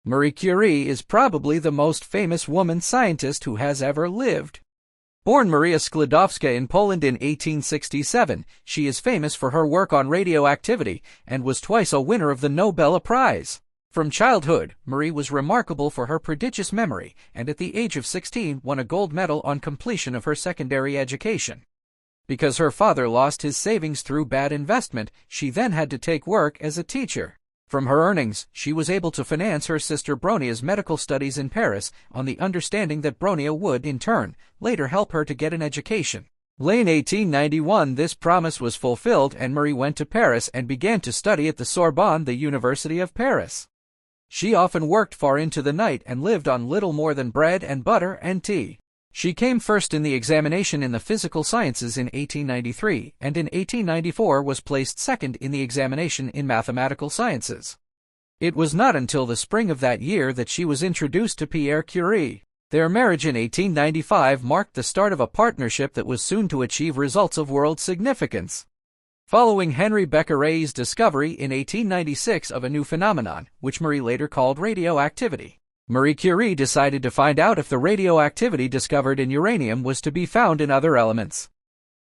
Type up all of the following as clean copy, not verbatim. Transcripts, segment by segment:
Marie Curie is probably the most famous woman scientist who has ever lived. Born Maria Sklodowska in Poland in 1867, she is famous for her work on radioactivity and was twice a winner of the Nobel A Prize. From childhood, Marie was remarkable for her prodigious memory and at the age of 16 won a gold medal on completion of her secondary education. Because her father lost his savings through bad investment, she then had to take work as a teacher. From her earnings, she was able to finance her sister Bronia's medical studies in Paris on the understanding that Bronia would, in turn, later help her to get an education. Late 1891, this promise was fulfilled and Marie went to Paris and began to study at the Sorbonne, the University of Paris. She often worked far into the night and lived on little more than bread and butter and tea. She came first in the examination in the physical sciences in 1893, and in 1894 was placed second in the examination in mathematical sciences. It was not until the spring of that year that she was introduced to Pierre Curie. Their marriage in 1895 marked the start of a partnership that was soon to achieve results of world significance. Following Henri Becquerel's discovery in 1896 of a new phenomenon, which Marie later called radioactivity, Marie Curie decided to find out if the radioactivity discovered in uranium was to be found in other elements.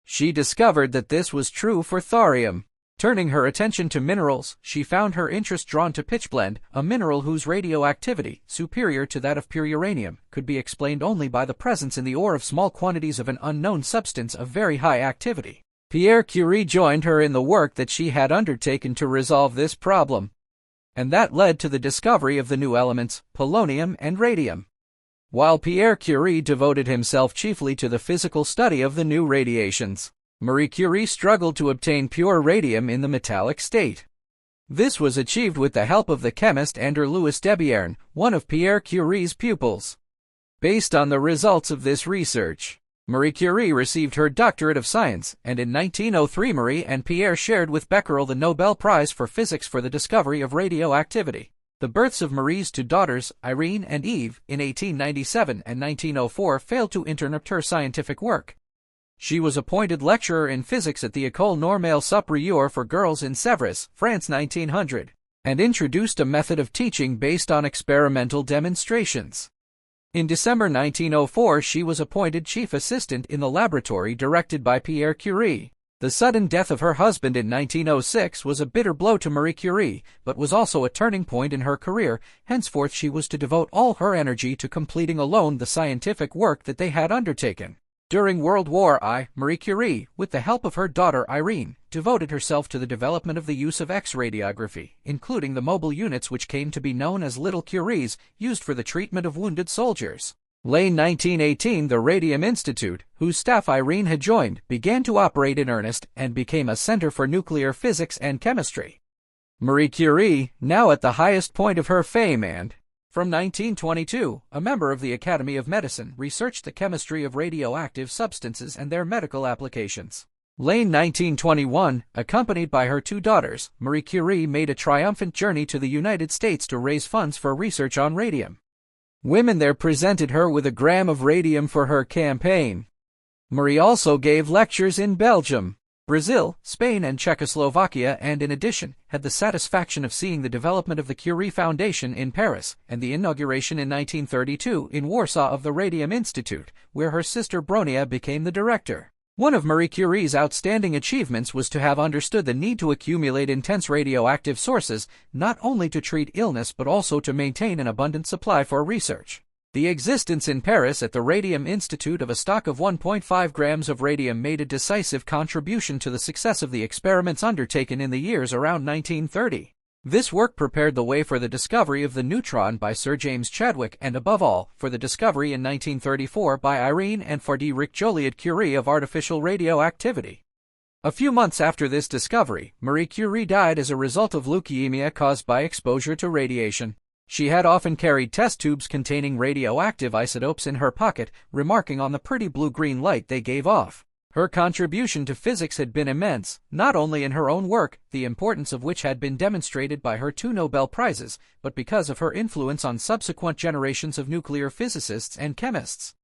She discovered that this was true for thorium. Turning her attention to minerals, she found her interest drawn to pitchblende, a mineral whose radioactivity, superior to that of pure uranium, could be explained only by the presence in the ore of small quantities of an unknown substance of very high activity. Pierre Curie joined her in the work that she had undertaken to resolve this problem, and that led to the discovery of the new elements, polonium and radium. While Pierre Curie devoted himself chiefly to the physical study of the new radiations, Marie Curie struggled to obtain pure radium in the metallic state. This was achieved with the help of the chemist André-Louis Debierne, one of Pierre Curie's pupils. Based on the results of this research, Marie Curie received her doctorate of science, and in 1903 Marie and Pierre shared with Becquerel the Nobel Prize for Physics for the discovery of radioactivity. The births of Marie's two daughters, Irene and Eve, in 1897 and 1904 failed to interrupt her scientific work. She was appointed lecturer in physics at the École Normale Supérieure for Girls in Sèvres, France 1900, and introduced a method of teaching based on experimental demonstrations. In December 1904, she was appointed chief assistant in the laboratory directed by Pierre Curie. The sudden death of her husband in 1906 was a bitter blow to Marie Curie, but was also a turning point in her career. Henceforth she was to devote all her energy to completing alone the scientific work that they had undertaken. During World War I, Marie Curie, with the help of her daughter Irene, devoted herself to the development of the use of X-radiography, including the mobile units which came to be known as Little Curies, used for the treatment of wounded soldiers. Late 1918, the Radium Institute, whose staff Irene had joined, began to operate in earnest and became a center for nuclear physics and chemistry. Marie Curie, now at the highest point of her fame and, from 1922, a member of the Academy of Medicine, researched the chemistry of radioactive substances and their medical applications. Late 1921, accompanied by her two daughters, Marie Curie made a triumphant journey to the United States to raise funds for research on radium. Women there presented her with a gram of radium for her campaign. Marie also gave lectures in Belgium, Brazil, Spain, and Czechoslovakia, and in addition, had the satisfaction of seeing the development of the Curie Foundation in Paris and the inauguration in 1932 in Warsaw of the Radium Institute, where her sister Bronia became the director. One of Marie Curie's outstanding achievements was to have understood the need to accumulate intense radioactive sources, not only to treat illness but also to maintain an abundant supply for research. The existence in Paris at the Radium Institute of a stock of 1.5 grams of radium made a decisive contribution to the success of the experiments undertaken in the years around 1930. This work prepared the way for the discovery of the neutron by Sir James Chadwick and, above all, for the discovery in 1934 by Irene and Frédéric Joliot-Curie of artificial radioactivity. A few months after this discovery, Marie Curie died as a result of leukemia caused by exposure to radiation. She had often carried test tubes containing radioactive isotopes in her pocket, remarking on the pretty blue-green light they gave off. Her contribution to physics had been immense, not only in her own work, the importance of which had been demonstrated by her 2 Nobel Prizes, but because of her influence on subsequent generations of nuclear physicists and chemists.